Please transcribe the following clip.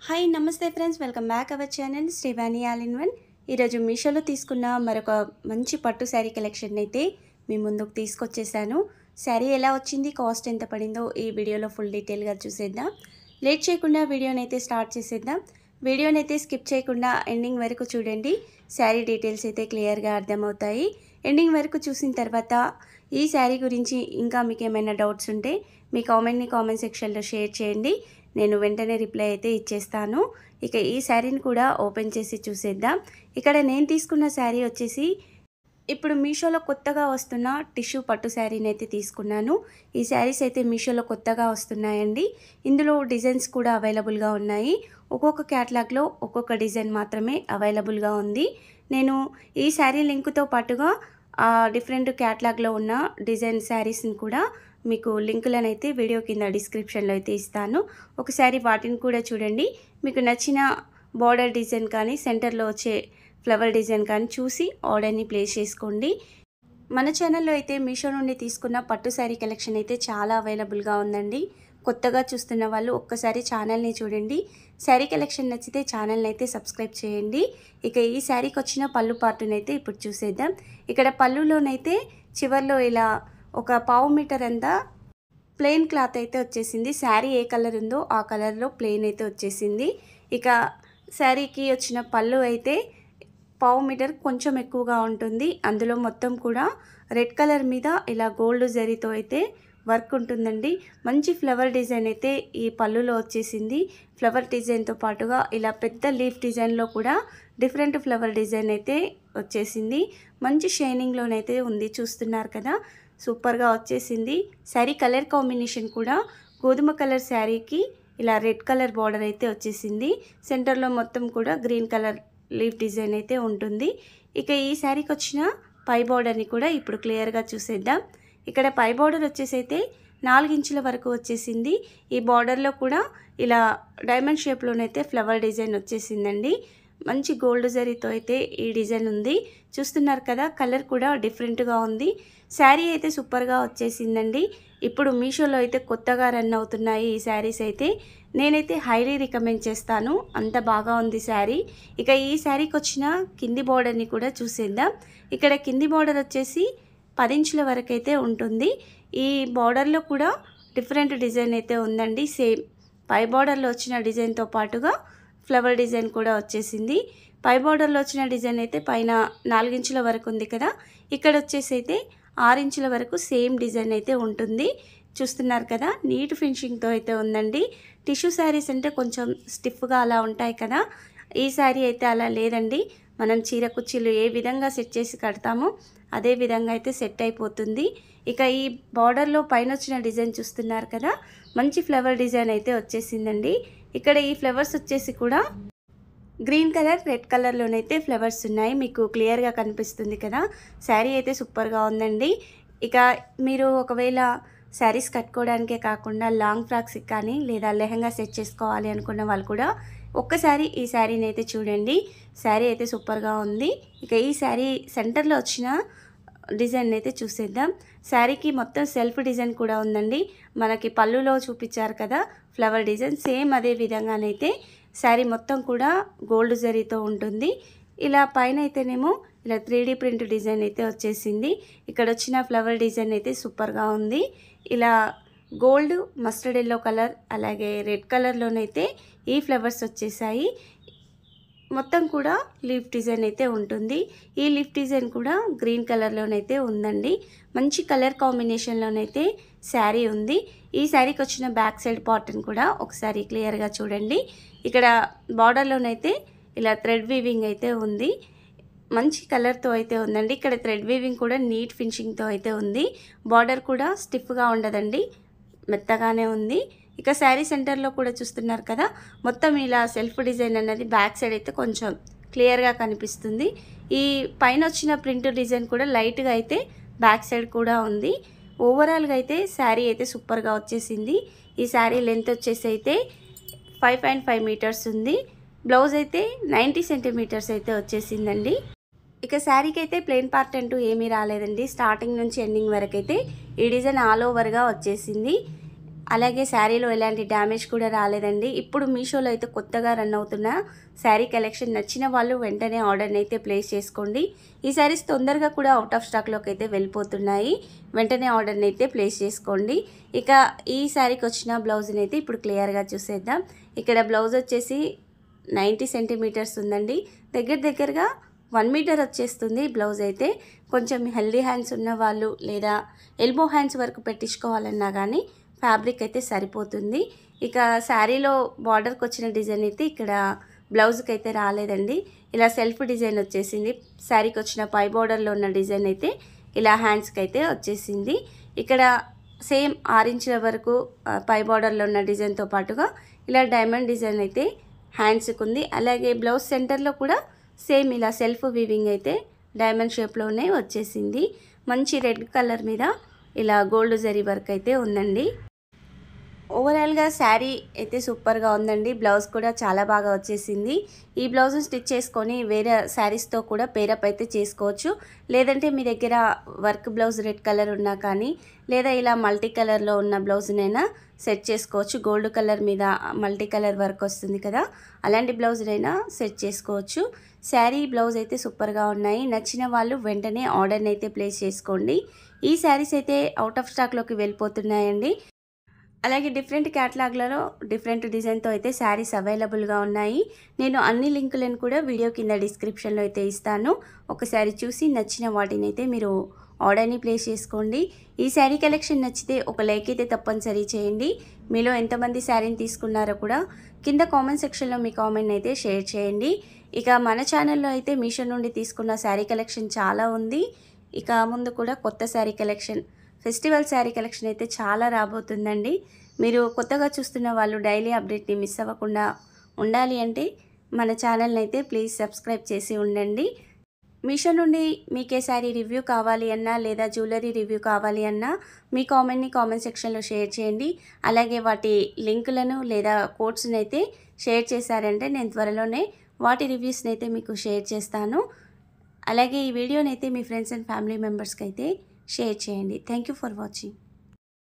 Hi నమస్తే friends, welcome back our channel Srivani all in one. ఈరోజు మీషోలో తీసుకున్న మరొక మంచి పట్టు శారీ కలెక్షన్ అయితే మీ ముందుకు తీసుకొచ్చేసాను. శారీ ఎలా వచ్చింది, కాస్ట్ ఎంత పడిందో ఈ వీడియోలో ఫుల్ డీటెయిల్గా చూసేద్దాం. లేట్ చేయకుండా వీడియోని అయితే స్టార్ట్ చేసేద్దాం. వీడియోని అయితే స్కిప్ చేయకుండా ఎండింగ్ వరకు చూడండి. శారీ డీటెయిల్స్ అయితే క్లియర్గా అర్థమవుతాయి. ఎండింగ్ వరకు చూసిన తర్వాత ఈ శారీ గురించి ఇంకా మీకు ఏమైనా డౌట్స్ ఉంటే మీ కామెంట్ సెక్షన్లో షేర్ చేయండి. నేను వెంటనే రిప్లై అయితే ఇచ్చేస్తాను. ఇక ఈ శారీని కూడా ఓపెన్ చేసి చూసేద్దాం. ఇక్కడ నేను తీసుకున్న శారీ వచ్చేసి ఇప్పుడు మీషోలో కొత్తగా వస్తున్న టిష్యూ పట్టు శారీని అయితే తీసుకున్నాను. ఈ శారీస్ అయితే మీషోలో కొత్తగా వస్తున్నాయండి. ఇందులో డిజైన్స్ కూడా అవైలబుల్గా ఉన్నాయి. ఒక్కొక్క క్యాటలాగ్లో ఒక్కొక్క డిజైన్ మాత్రమే అవైలబుల్గా ఉంది. నేను ఈ శారీ లింక్తో పాటుగా డిఫరెంట్ క్యాటలాగ్లో ఉన్న డిజైన్ శారీస్ని కూడా మీకు లింకులను అయితే వీడియో కింద డిస్క్రిప్షన్లో అయితే ఇస్తాను. ఒకసారి వాటిని కూడా చూడండి. మీకు నచ్చిన బార్డర్ డిజైన్ కానీ సెంటర్లో వచ్చే ఫ్లవర్ డిజైన్ కానీ చూసి ఆర్డర్ని ప్లేస్ చేసుకోండి. మన ఛానల్లో అయితే మీషో నుండి తీసుకున్న పట్టు శారీ కలెక్షన్ అయితే చాలా అవైలబుల్గా ఉందండి. కొత్తగా చూస్తున్న వాళ్ళు ఒక్కసారి ఛానల్ని చూడండి. శారీ కలెక్షన్ నచ్చితే ఛానల్ని అయితే సబ్స్క్రైబ్ చేయండి. ఇక ఈ శారీకి వచ్చిన పళ్ళు పార్టును అయితే ఇప్పుడు చూసేద్దాం. ఇక్కడ పళ్ళులోనైతే చివర్లో ఇలా ఒక పావు మీటర్ అంతా ప్లెయిన్ క్లాత్ అయితే వచ్చేసింది. శారీ ఏ కలర్ ఉందో ఆ కలర్లో ప్లెయిన్ అయితే వచ్చేసింది. ఇక శారీకి వచ్చిన పళ్ళు అయితే పావు మీటర్ కొంచెం ఎక్కువగా ఉంటుంది. అందులో మొత్తం కూడా రెడ్ కలర్ మీద ఇలా గోల్డ్ జరీతో అయితే వర్క్ ఉంటుందండి. మంచి ఫ్లవర్ డిజైన్ అయితే ఈ పళ్ళులో వచ్చేసింది. ఫ్లవర్ డిజైన్తో పాటుగా ఇలా పెద్ద లీఫ్ డిజైన్లో కూడా డిఫరెంట్ ఫ్లవర్ డిజైన్ అయితే వచ్చేసింది. మంచి షైనింగ్లోనైతే ఉంది, చూస్తున్నారు కదా, సూపర్గా వచ్చేసింది. శారీ కలర్ కాంబినేషన్ కూడా గోధుమ కలర్ శారీకి ఇలా రెడ్ కలర్ బార్డర్ అయితే వచ్చేసింది. సెంటర్లో మొత్తం కూడా గ్రీన్ కలర్ లీఫ్ డిజైన్ అయితే ఉంటుంది. ఇక ఈ శారీకి వచ్చిన పై బార్డర్ని కూడా ఇప్పుడు క్లియర్గా చూసేద్దాం. ఇక్కడ పై బార్డర్ వచ్చేసి అయితే 4 ఇంచుల వరకు వచ్చేసింది. ఈ బార్డర్లో కూడా ఇలా డైమండ్ షేప్లోనైతే ఫ్లవర్ డిజైన్ వచ్చేసిందండి. మంచి గోల్డ్ జరీతో అయితే ఈ డిజైన్ ఉంది, చూస్తున్నారు కదా. కలర్ కూడా డిఫరెంట్గా ఉంది. శారీ అయితే సూపర్గా వచ్చేసిందండి. ఇప్పుడు మీషోలో అయితే కొత్తగా రన్ అవుతున్నాయి ఈ శారీస్ అయితే. నేనైతే హైలీ రికమెండ్ చేస్తాను, అంత బాగా ఉంది శారీ. ఇక ఈ శారీకి వచ్చిన కింది బార్డర్ని కూడా చూసేద్దాం. ఇక్కడ కింది బార్డర్ వచ్చేసి 10 ఇంచుల వరకు అయితే ఉంటుంది. ఈ బార్డర్లో కూడా డిఫరెంట్ డిజైన్ అయితే ఉందండి. సేమ్ పై బార్డర్లో వచ్చిన డిజైన్తో పాటుగా ఫ్లవర్ డిజైన్ కూడా వచ్చేసింది. పై బార్డర్లో వచ్చిన డిజైన్ అయితే పైన 4 ఇంచుల వరకు ఉంది కదా. ఇక్కడ వచ్చేసి అయితే 6 ఇంచుల వరకు సేమ్ డిజైన్ అయితే ఉంటుంది, చూస్తున్నారు కదా. నీట్ ఫినిషింగ్తో అయితే ఉందండి. టిష్యూ శారీస్ అంటే కొంచెం స్టిఫ్గా అలా ఉంటాయి కదా. ఈ శారీ అయితే అలా లేదండి. మనం చీర కుర్చీలు ఏ విధంగా సెట్ చేసి కడతామో అదే విధంగా అయితే సెట్ అయిపోతుంది. ఇక ఈ బార్డర్లో పైన వచ్చిన డిజైన్ చూస్తున్నారు కదా, మంచి ఫ్లవర్ డిజైన్ అయితే వచ్చేసిందండి. ఇక్కడ ఈ ఫ్లవర్స్ వచ్చేసి కూడా గ్రీన్ కలర్, రెడ్ కలర్లోనైతే ఫ్లవర్స్ ఉన్నాయి, మీకు క్లియర్గా కనిపిస్తుంది కదా. శారీ అయితే సూపర్గా ఉందండి. ఇక మీరు ఒకవేళ శారీస్ కట్టుకోవడానికే కాకుండా లాంగ్ ఫ్రాక్స్కి కానీ లేదా లెహంగా సెట్ చేసుకోవాలి అనుకున్న వాళ్ళు కూడా ఒక్కసారి ఈ శారీని అయితే చూడండి. శారీ అయితే సూపర్గా ఉంది. ఇక ఈ శారీ సెంటర్లో వచ్చిన డిజైన్ అయితే చూసేద్దాం. శారీకి మొత్తం సెల్ఫ్ డిజైన్ కూడా ఉందండి. మనకి పళ్ళులో చూపించారు కదా ఫ్లవర్ డిజైన్, సేమ్ అదే విధంగానైతే శారీ మొత్తం కూడా గోల్డ్ జరీతో ఉంటుంది. ఇలా పైన అయితేనేమో ఇలా 3D ప్రింట్ డిజైన్ అయితే వచ్చేసింది. ఇక్కడ వచ్చిన ఫ్లవర్ డిజైన్ అయితే సూపర్గా ఉంది. ఇలా గోల్డ్, మస్టర్డ్ ఎల్లో కలర్ అలాగే రెడ్ కలర్లోనైతే ఈ ఫ్లవర్స్ వచ్చేసాయి. మొత్తం కూడా లీఫ్ డిజైన్ అయితే ఉంటుంది. ఈ లీఫ్ డిజైన్ కూడా గ్రీన్ కలర్లోనైతే ఉందండి. మంచి కలర్ కాంబినేషన్లోనైతే శారీ ఉంది. ఈ శారీకి వచ్చిన బ్యాక్ సైడ్ పార్ట్ని కూడా ఒకసారి క్లియర్గా చూడండి. ఇక్కడ బార్డర్లోనైతే ఇలా థ్రెడ్ వీవింగ్ అయితే ఉంది, మంచి కలర్తో అయితే ఉందండి. ఇక్కడ థ్రెడ్ వీవింగ్ కూడా నీట్ ఫినిషింగ్తో అయితే ఉంది. బార్డర్ కూడా స్టిఫ్గా ఉండదండి, మెత్తగానే ఉంది. ఇక శారీ సెంటర్లో కూడా చూస్తున్నారు కదా, మొత్తం ఇలా సెల్ఫ్ డిజైన్ అన్నది బ్యాక్ సైడ్ అయితే కొంచెం క్లియర్గా కనిపిస్తుంది. ఈ పైన వచ్చిన ప్రింట్ డిజైన్ కూడా లైట్గా అయితే బ్యాక్ సైడ్ కూడా ఉంది. ఓవరాల్గా అయితే శారీ అయితే సూపర్గా వచ్చేసింది. ఈ శారీ లెంత్ వచ్చేసి అయితే 5.5 మీటర్స్ ఉంది. బ్లౌజ్ అయితే 90 సెంటీమీటర్స్ అయితే వచ్చేసిందండి. ఇక శారీకి అయితే ప్లెయిన్ పార్ట్ అంటూ ఏమీ రాలేదండి. స్టార్టింగ్ నుంచి ఎండింగ్ వరకు అయితే ఈ డిజైన్ ఆల్ ఓవర్గా వచ్చేసింది. అలాగే శారీలో ఎలాంటి డ్యామేజ్ కూడా రాలేదండి. ఇప్పుడు మీషోలో అయితే కొత్తగా రన్ అవుతున్న శారీ కలెక్షన్ నచ్చిన వాళ్ళు వెంటనే ఆర్డర్ని అయితే ప్లేస్ చేసుకోండి. ఈ శారీస్ తొందరగా కూడా అవుట్ ఆఫ్ స్టాక్లోకి అయితే వెళ్ళిపోతున్నాయి. వెంటనే ఆర్డర్ని అయితే ప్లేస్ చేసుకోండి. ఇక ఈ శారీకి వచ్చిన బ్లౌజ్ని అయితే ఇప్పుడు క్లియర్గా చూసేద్దాం. ఇక్కడ బ్లౌజ్ వచ్చేసి 90 సెంటీమీటర్స్ ఉందండి. దగ్గరగా 1 మీటర్ వచ్చేస్తుంది బ్లౌజ్ అయితే. కొంచెం హెల్దీ హ్యాండ్స్ ఉన్న వాళ్ళు లేదా ఎల్బో హ్యాండ్స్ వరకు పెట్టించుకోవాలన్నా కానీ ఫ్యాబ్రిక్ అయితే సరిపోతుంది. ఇక శారీలో బార్డర్కి వచ్చిన డిజైన్ అయితే ఇక్కడ బ్లౌజ్కి అయితే రాలేదండి. ఇలా సెల్ఫ్ డిజైన్ వచ్చేసింది. శారీకి వచ్చిన పై బార్డర్లో ఉన్న డిజైన్ అయితే ఇలా హ్యాండ్స్కి అయితే వచ్చేసింది. ఇక్కడ సేమ్ 6 ఇంచుల వరకు పై బార్డర్లో ఉన్న డిజైన్తో పాటుగా ఇలా డైమండ్ డిజైన్ అయితే హ్యాండ్స్కి ఉంది. అలాగే బ్లౌజ్ సెంటర్లో కూడా సేమ్ ఇలా సెల్ఫ్ వీవింగ్ అయితే డైమండ్ షేప్లోనే వచ్చేసింది. మంచి రెడ్ కలర్ మీద ఇలా గోల్డ్ జరీ వర్క్ అయితే ఉందండి. ఓవరాల్గా శారీ అయితే సూపర్గా ఉందండి. బ్లౌజ్ కూడా చాలా బాగా వచ్చేసింది. ఈ బ్లౌజ్ని స్టిచ్ చేసుకొని వేరే శారీస్తో కూడా పేరప్ అయితే చేసుకోవచ్చు. లేదంటే మీ దగ్గర వర్క్ బ్లౌజ్ రెడ్ కలర్ ఉన్నా కానీ లేదా ఇలా మల్టీ కలర్లో ఉన్న బ్లౌజ్నైనా సెట్ చేసుకోవచ్చు. గోల్డ్ కలర్ మీద మల్టీ కలర్ వర్క్ వస్తుంది కదా, అలాంటి బ్లౌజ్నైనా సెట్ చేసుకోవచ్చు. శారీ బ్లౌజ్ అయితే సూపర్గా ఉన్నాయి. నచ్చిన వాళ్ళు వెంటనే ఆర్డర్ని అయితే ప్లేస్ చేసుకోండి. ఈ శారీస్ అయితే అవుట్ ఆఫ్ స్టాక్లోకి వెళ్ళిపోతున్నాయండి. అలాగే డిఫరెంట్ క్యాటలాగ్లలో డిఫరెంట్ డిజైన్తో అయితే శారీస్ అవైలబుల్గా ఉన్నాయి. నేను అన్ని లింకులను కూడా వీడియో కింద డిస్క్రిప్షన్లో అయితే ఇస్తాను. ఒకసారి చూసి నచ్చిన వాటిని అయితే మీరు ఆర్డర్ని ప్లేస్ చేసుకోండి. ఈ శారీ కలెక్షన్ నచ్చితే ఒక లైక్ అయితే తప్పనిసరి చేయండి. మీలో ఎంతమంది శారీని తీసుకున్నారో కూడా కింద కామెంట్ సెక్షన్లో మీ కామెంట్ని అయితే షేర్ చేయండి. ఇక మన ఛానల్లో అయితే మీషో నుండి తీసుకున్న శారీ కలెక్షన్ చాలా ఉంది. ఇక ముందు కూడా కొత్త sari collection, festival sari collection అయితే చాలా రాబోతుందండి. మీరు కొత్తగా చూస్తున్న వాళ్ళు డైలీ అప్డేట్ని మిస్ అవ్వకుండా ఉండాలి అంటే మన ఛానల్ని అయితే ప్లీజ్ సబ్స్క్రైబ్ చేసి ఉండండి. మీషో నుండి మీకే శారీ రివ్యూ కావాలి అన్నా లేదా జ్యువెలరీ రివ్యూ కావాలి అన్నా మీ కామెంట్ని కామెంట్ సెక్షన్లో షేర్ చేయండి. అలాగే వాటి లింకులను లేదా కోడ్స్ని అయితే షేర్ చేశారంటే నేను త్వరలోనే వాటి రివ్యూస్ని అయితే మీకు షేర్ చేస్తాను. అలాగే ఈ వీడియోని అయితే మీ ఫ్రెండ్స్ అండ్ ఫ్యామిలీ మెంబర్స్కి అయితే షేర్ చేయండి. Thank you for watching.